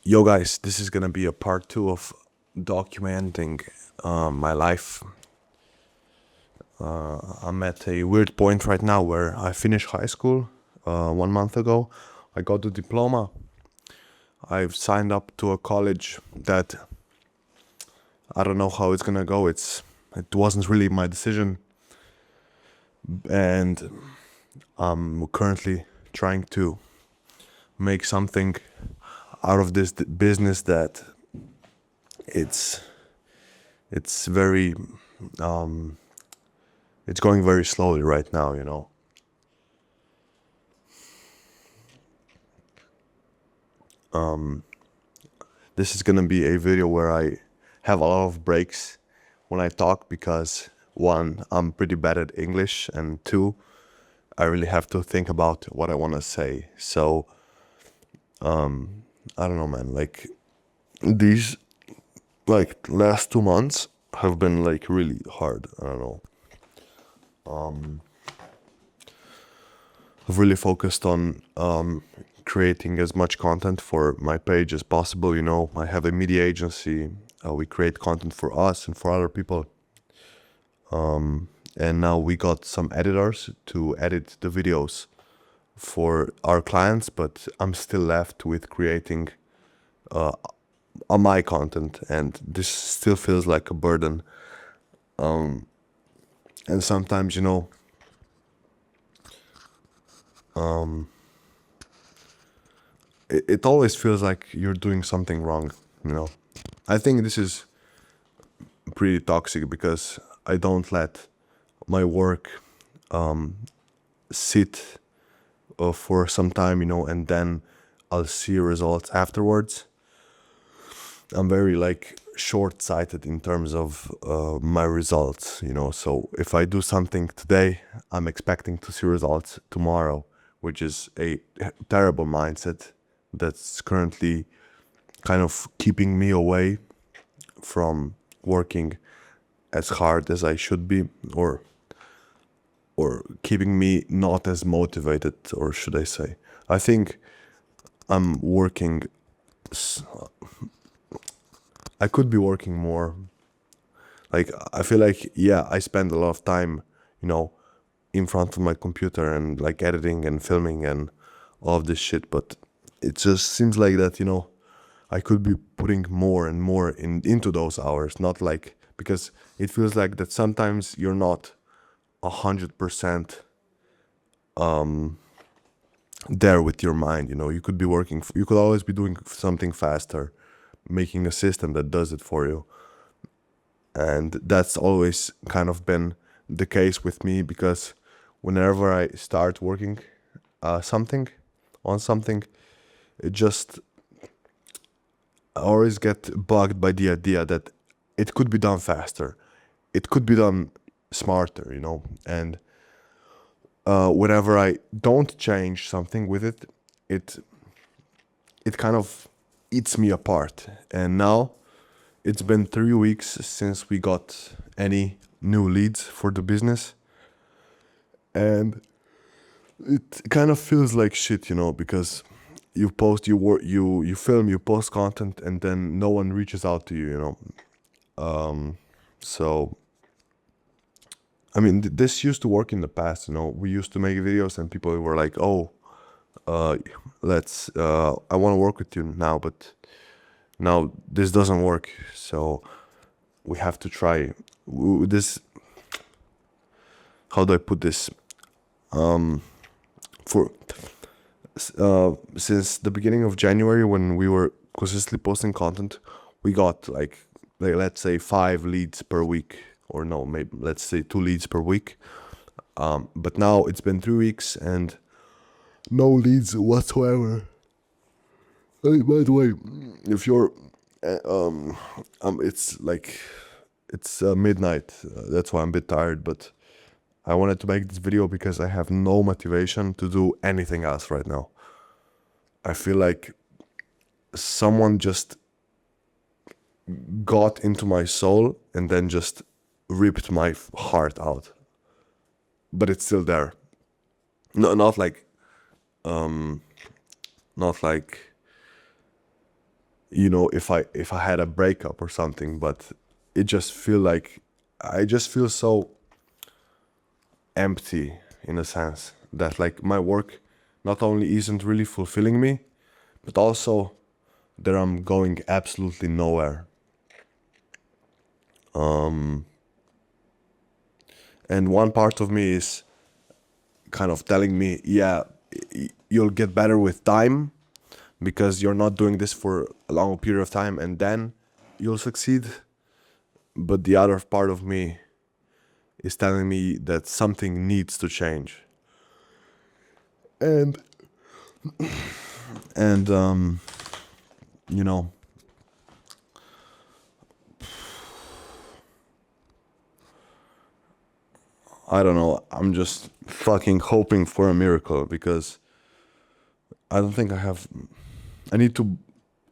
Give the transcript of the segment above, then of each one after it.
Yo, guys, this is gonna be a part two of documenting my life. I'm at a weird point right now where I finished high school 1 month ago. I got the diploma. I've signed up to a college that I don't know how it's gonna go. It wasn't really my decision, and I'm currently trying to make something out of this business that it's it's very it's going very slowly right now. This is gonna be a video where I have a lot of breaks when I talk because one, I'm pretty bad at English, and two, I really have to think about what I want to say. So I don't know, man. Like these last 2 months have been like really hard. I don't know. I've really focused on creating as much content for my page as possible. I have a media agency. We create content for us and for other people. And now we got some editors to edit the videos for our clients, but I'm still left with creating my content, and this still feels like a burden. And sometimes, it always feels like you're doing something wrong. I think this is pretty toxic because I don't let my work sit for some time, and then I'll see results afterwards. I'm very like short-sighted in terms of my results. So if I do something today, I'm expecting to see results tomorrow, which is a terrible mindset that's currently kind of keeping me away from working as hard as I should be, or keeping me not as motivated, or should I say. I think I'm working I could be working more. Like I feel like, yeah, I spend a lot of time, you know, in front of my computer and like editing and filming and all of this shit, but it just seems like that, I could be putting more and more into those hours, not like, because it feels like that sometimes you're not 100% there with your mind. You could be you could always be doing something faster, making a system that does it for you. And that's always kind of been the case with me, because whenever I start working something on something, it just, I always get bugged by the idea that it could be done faster, it could be done smarter, and whenever I don't change something with it, it it kind of eats me apart. And now it's been 3 weeks since we got any new leads for the business, and it kind of feels like shit, because you post, you work, you film, you post content, and then no one reaches out to you, So I mean, this used to work in the past. We used to make videos, and people were like, "Oh, uh, let's. I want to work with you now," but now this doesn't work. So we have to try this. How do I put this? For Since the beginning of January, when we were consistently posting content, we got like let's say 5 leads per week, or no, maybe let's say 2 leads per week. But now it's been 3 weeks and no leads whatsoever. Hey, by the way, if you're, it's like it's midnight. That's why I'm a bit tired, but I wanted to make this video because I have no motivation to do anything else right now. I feel like someone just got into my soul and then just ripped my heart out. But it's still there. No, not like if I had a breakup or something, but it just feel like I just feel so empty in a sense that like my work not only isn't really fulfilling me, but also that I'm going absolutely nowhere. And one part of me is kind of telling me, yeah, you'll get better with time because you're not doing this for a long period of time and then you'll succeed. But the other part of me is telling me that something needs to change. And and you know, I don't know. I'm just fucking hoping for a miracle because I don't think I need to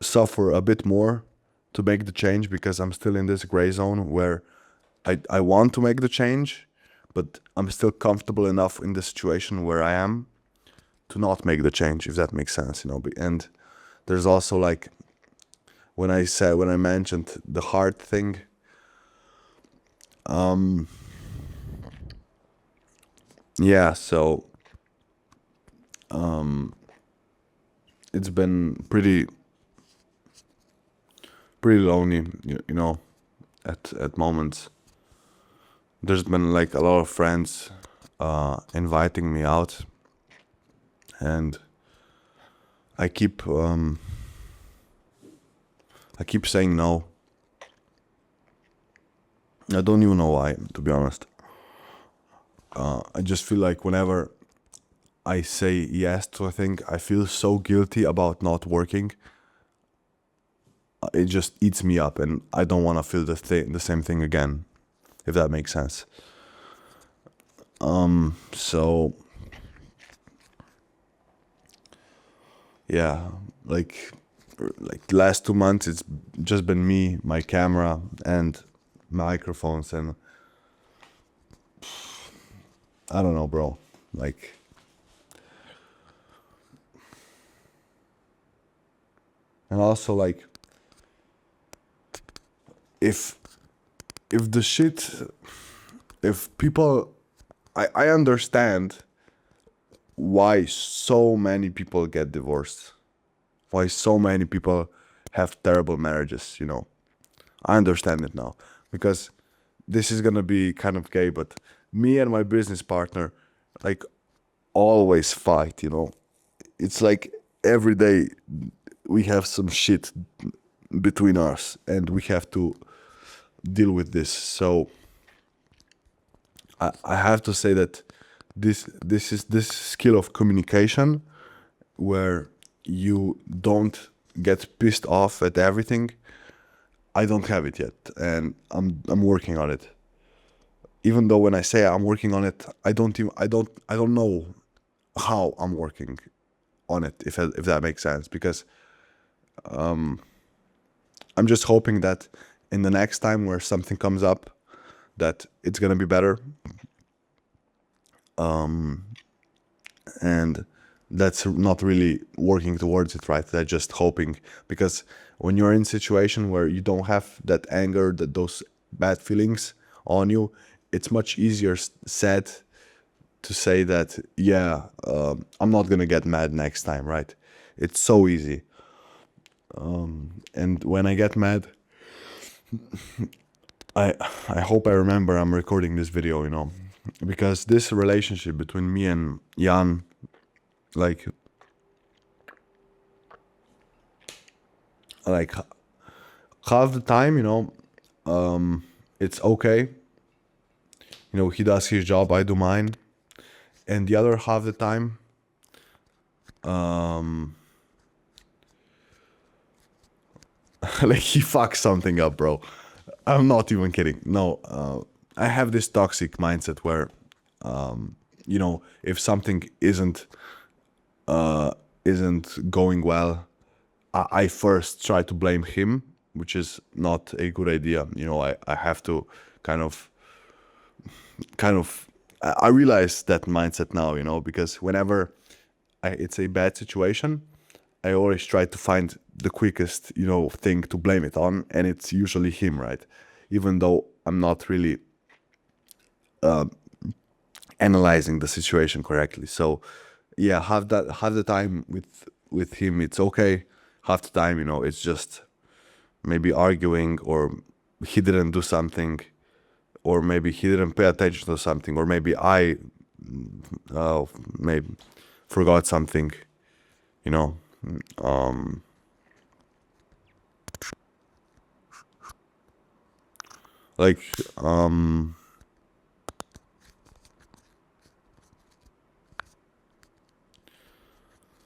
suffer a bit more to make the change because I'm still in this gray zone where I want to make the change, but I'm still comfortable enough in the situation where I am to not make the change, if that makes sense, And there's also like when I mentioned the heart thing, yeah, so it's been pretty lonely, at moments. There's been like a lot of friends inviting me out, and I keep saying no. I don't even know why, to be honest. I just feel like whenever I say yes to a thing, I feel so guilty about not working. It just eats me up, and I don't want to feel the same thing again, if that makes sense. So yeah, like the last 2 months, it's just been me, my camera, and microphones, and I don't know, bro. Like, and also like, if the shit, if people, I understand why so many people get divorced, why so many people have terrible marriages. I understand it now because this is gonna be kind of gay, but me and my business partner, like, always fight. It's like every day we have some shit between us and we have to deal with this. So I have to say that this skill of communication where you don't get pissed off at everything. I don't have it yet, and I'm working on it. Even though when I say I'm working on it, I don't know how I'm working on it, if that makes sense, because I'm just hoping that in the next time where something comes up, that it's gonna be better. And that's not really working towards it, right? That's just hoping, because when you're in a situation where you don't have that anger, that those bad feelings on you, it's much easier said to say that, yeah, I'm not gonna get mad next time, right? It's so easy. And when I get mad, I I hope I remember I'm recording this video, because this relationship between me and Jan, like like half the time, it's okay. He does his job, I do mine, and the other half the time, like, he fucks something up, bro. I'm not even kidding. No, I have this toxic mindset where, if something isn't going well, I first try to blame him, which is not a good idea. I have to kind of I realize that mindset now, because whenever it's a bad situation, I always try to find the quickest, thing to blame it on, and it's usually him, right? Even though I'm not really analyzing the situation correctly. So yeah, half the time with him it's okay. Half the time, it's just maybe arguing, or he didn't do something, or maybe he didn't pay attention to something, or maybe I uh, maybe forgot something, you know. Like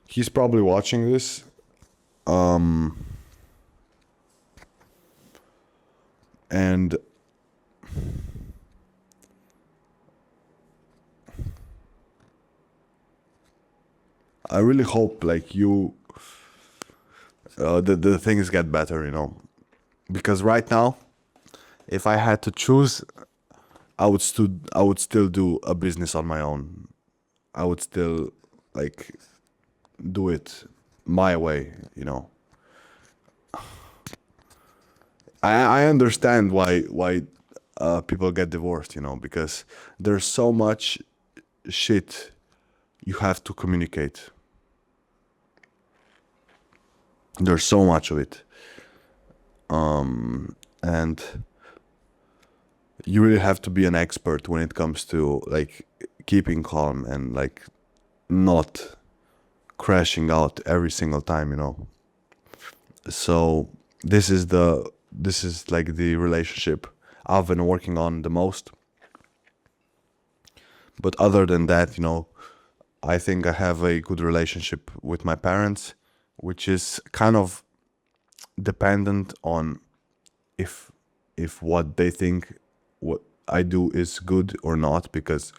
he's probably watching this. And I really hope like you the things get better, because right now, if I had to choose, I would still do a business on my own. I would still like do it my way, I understand why people get divorced, because there's so much shit you have to communicate. There's so much of it, and you really have to be an expert when it comes to like keeping calm and like not crashing out every single time, So this is like the relationship I've been working on the most. But other than that, I think I have a good relationship with my parents, which is kind of dependent on if what they think what I do is good or not, because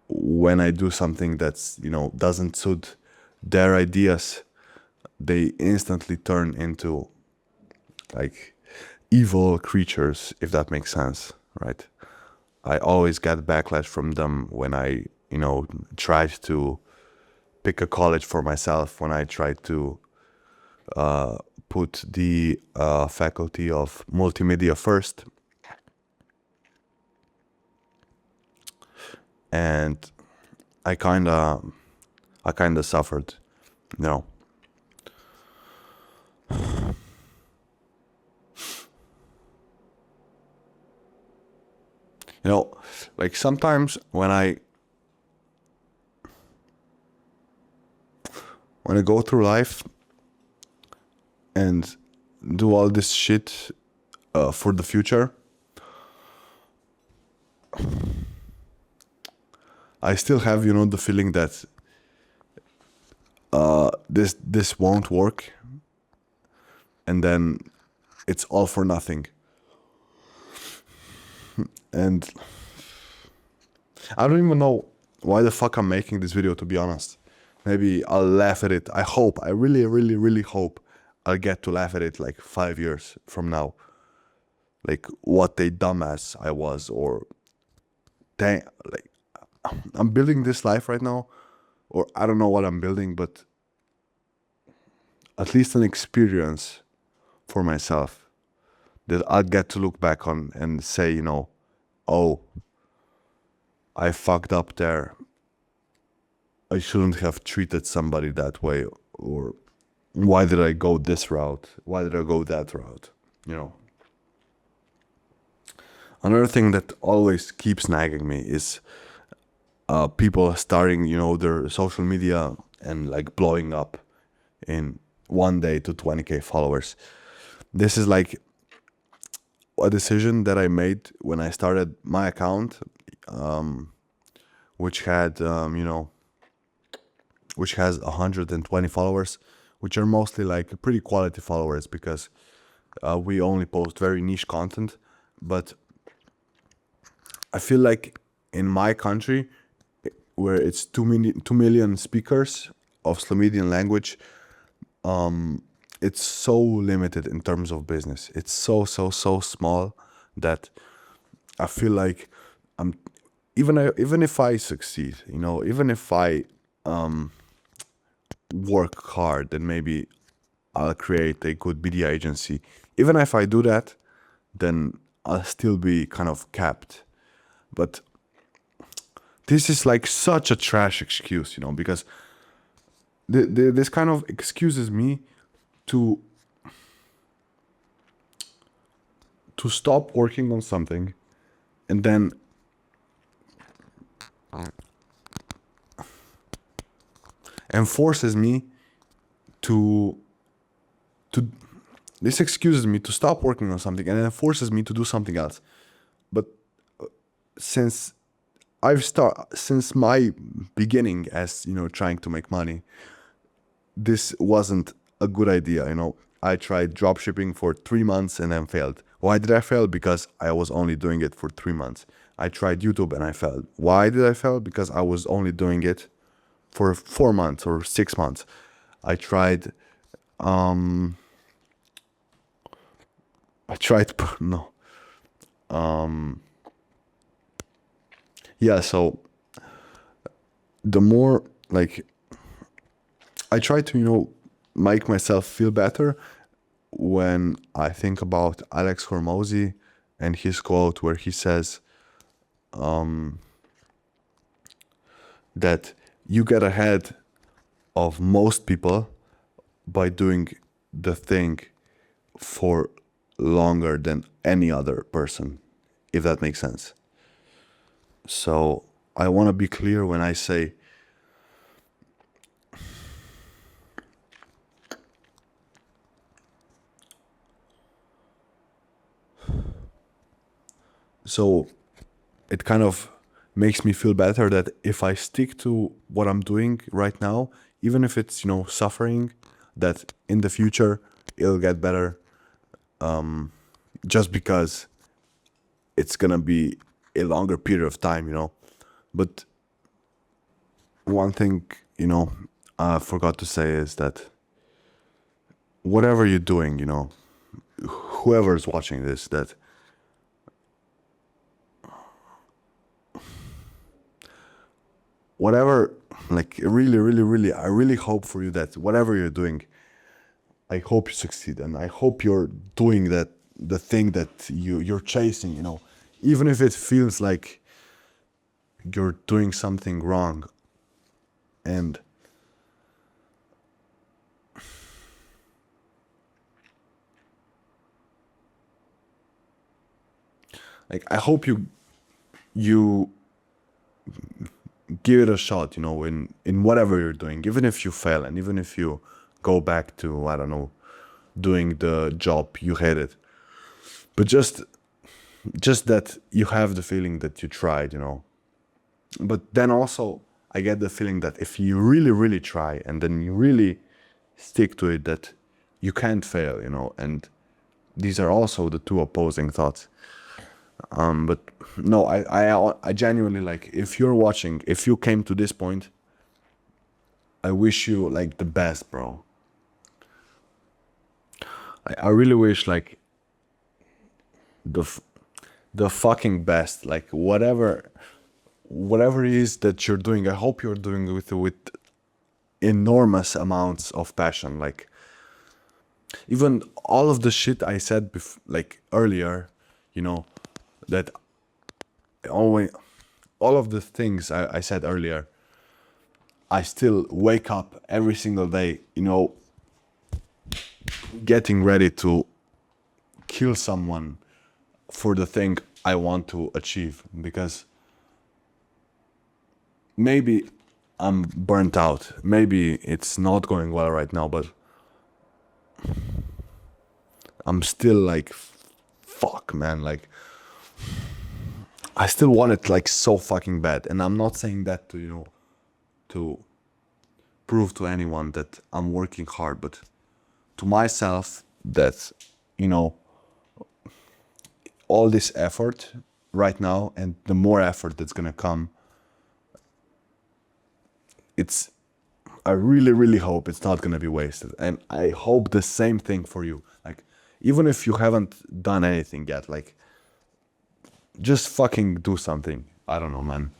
when I do something that's, doesn't suit their ideas, they instantly turn into like evil creatures, if that makes sense, right? I always get backlash from them when I, tried to pick a college for myself, when I tried to put the faculty of multimedia first. And I kind of suffered, you know. You know, like sometimes when I go through life and do all this shit for the future, I still have, the feeling that this won't work, and then it's all for nothing. And I don't even know why the fuck I'm making this video, to be honest. Maybe I'll laugh at it. I really, really, really hope I'll get to laugh at it like 5 years from now. Like what a dumbass I was, or dang, like I'm building this life right now, or I don't know what I'm building, but at least an experience for myself that I'll get to look back on and say, oh, I fucked up there. I shouldn't have treated somebody that way, or why did I go this route? Why did I go that route? Another thing that always keeps nagging me is people starting, their social media and like blowing up in one day to 20K followers. This is like a decision that I made when I started my account, which had, which has 120 followers, which are mostly like pretty quality followers, because we only post very niche content. But I feel like in my country, where it's 2 million speakers of Slovenian language, it's so limited in terms of business. It's so small that I feel like I'm even if I succeed, even if I work hard, then maybe I'll create a good media agency. Even if I do that, then I'll still be kind of capped. But this is like such a trash excuse, because this kind of excuses me to stop working on something, and then and forces me to to this excuses me to stop working on something, and then forces me to do something else. But since since my beginning as trying to make money, this wasn't a good idea. I tried dropshipping for 3 months and then failed. Why did I fail? Because I was only doing it for 3 months. I tried YouTube and I failed. Why did I fail? Because I was only doing it for 4 months or 6 months. I tried no. Yeah, so the more like I try to, make myself feel better when I think about Alex Hormozy and his quote where he says that you get ahead of most people by doing the thing for longer than any other person, if that makes sense. So I want to be clear when I say so it kind of makes me feel better that if I stick to what I'm doing right now, even if it's, suffering, that in the future it'll get better, just because it's gonna be a longer period of time. But one thing, I forgot to say is that whatever you're doing, whoever's watching this, that whatever, like really, really, really, I really hope for you that whatever you're doing, I hope you succeed, and I hope you're doing the thing that you're chasing, even if it feels like you're doing something wrong. And like I hope you give it a shot, in whatever you're doing, even if you fail, and even if you go back to, I don't know, doing the job you hated. But just that you have the feeling that you tried. But then also I get the feeling that if you really, really try and then you really stick to it, that you can't fail, and these are also the two opposing thoughts. But no, I genuinely, like, if you're watching, if you came to this point, I wish you like the best, bro. I really wish like the fucking best, like whatever it is that you're doing. I hope you're doing it with enormous amounts of passion. Like even all of the shit I said like earlier, that always all of the things I said earlier, I still wake up every single day, getting ready to kill someone for the thing I want to achieve, because maybe I'm burnt out. Maybe it's not going well right now, but I'm still like, fuck, man. Like, I still want it like so fucking bad. And I'm not saying that to, to prove to anyone that I'm working hard, but to myself that, all this effort right now and the more effort that's gonna come, I really, really hope it's not gonna be wasted. And I hope the same thing for you. Like, even if you haven't done anything yet, like, just fucking do something. I don't know, man.